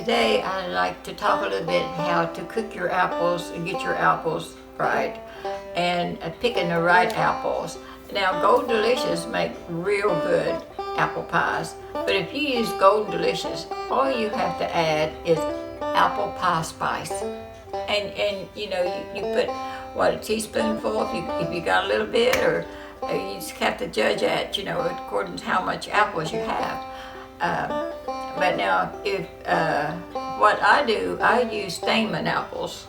today I'd like to talk a little bit how to cook your apples and get your apples right and picking the right apples. Now Golden Delicious make real good apple pies, but if you use Golden Delicious, all you have to add is apple pie spice. And you know, you put what, a teaspoonful if you got a little bit, or you just have to judge at, you know, according to how much apples you have. But now, if what I do, I use Stayman apples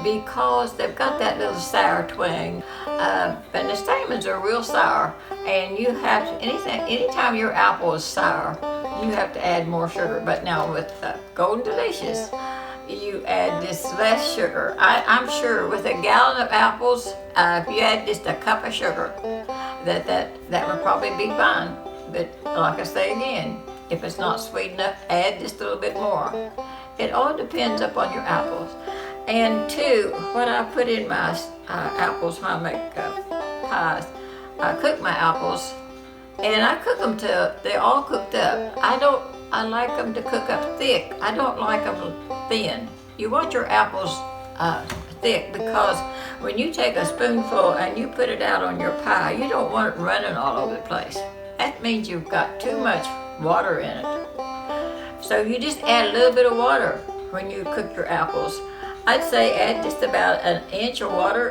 because they've got that little sour twang. But the Staymans are real sour, and you have to, anytime your apple is sour, you have to add more sugar. But now with Golden Delicious, you add this less sugar. I'm sure with a gallon of apples, if you add just a cup of sugar, that would probably be fine. But like I say again, if it's not sweet enough, add just a little bit more. It all depends upon your apples. And two, what I put in my apples when I make pies, I cook my apples, and I cook them till they're all cooked up. I like them to cook up thick. I don't like them thin. You want your apples thick, because when you take a spoonful and you put it out on your pie, you don't want it running all over the place. That means you've got too much water in it. So you just add a little bit of water when you cook your apples. I'd say add just about an inch of water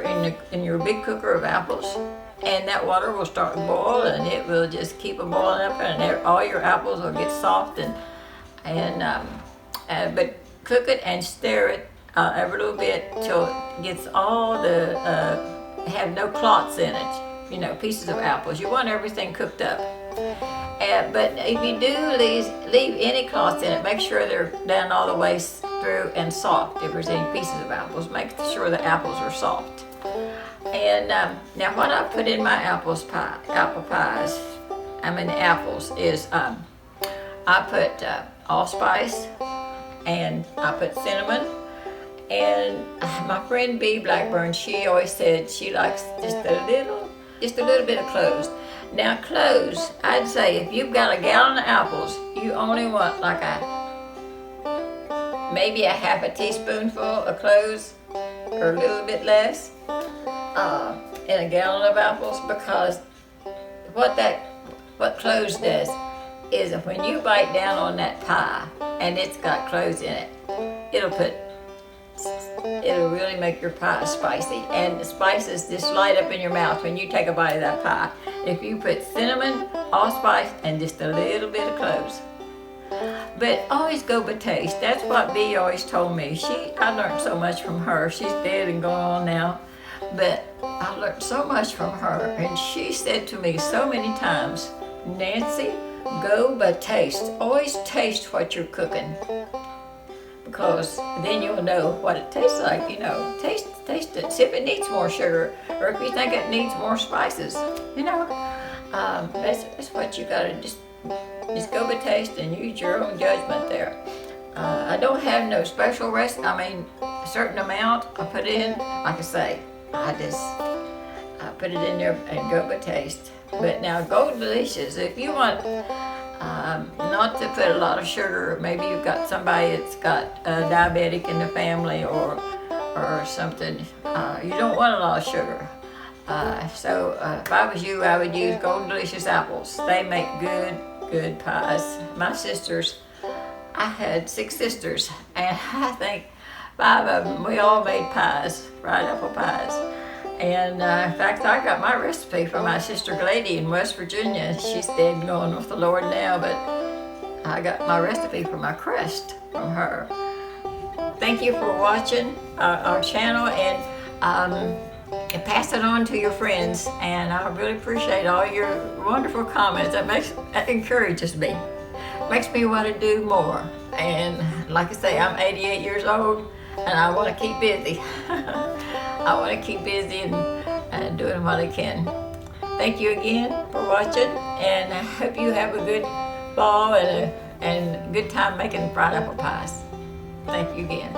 in your big cooker of apples, and that water will start to boil, and it will just keep it boiling up, and all your apples will get soft. But cook it and stir it every little bit till it gets all the have no clots in it. You know, pieces of apples. You want everything cooked up. But if you do leave any clots in it, make sure they're down all the way through and soft. If there's any pieces of apples, make sure the apples are soft. And now what I put in my apple pies, apples, is I put allspice, and I put cinnamon. And my friend Bee Blackburn, she always said she likes just a little bit of cloves. Now cloves, I'd say if you've got a gallon of apples, you only want like maybe a half a teaspoonful of cloves, or a little bit less, in a gallon of apples, because what cloves does is that when you bite down on that pie and it's got cloves in it, it'll really make your pie spicy, and the spices just light up in your mouth when you take a bite of that pie. If you put cinnamon, allspice, and just a little bit of cloves. But always go by taste. That's what Bee always told me. I learned so much from her. She's dead and gone on now, but I learned so much from her, and she said to me so many times, Nancy, go by taste. Always taste what you're cooking, because then you'll know what it tastes like. You know, taste it. See if it needs more sugar, or if you think it needs more spices. You know, that's what you gotta just go by taste and use your own judgment there. I don't have no special recipe. A certain amount I put in. Like I say, I put it in there and go by taste. But now Golden Delicious, if you want not to put a lot of sugar, maybe you've got somebody that's got a diabetic in the family or something, you don't want a lot of sugar. So if I was you, I would use Golden Delicious apples. They make good pies. My sisters, I had 6 sisters, and I think 5 of them, we all made pies, fried apple pies. And in fact, I got my recipe from my sister Glady in West Virginia. She's dead and going with the Lord now, but I got my recipe for my crust from her. Thank you for watching our channel, and pass it on to your friends. And I really appreciate all your wonderful comments. That encourages me. Makes me want to do more. And like I say, I'm 88 years old, and I want to keep busy. I want to keep busy and doing what I can. Thank you again for watching, and I hope you have a good fall and a good time making fried apple pies. Thank you again.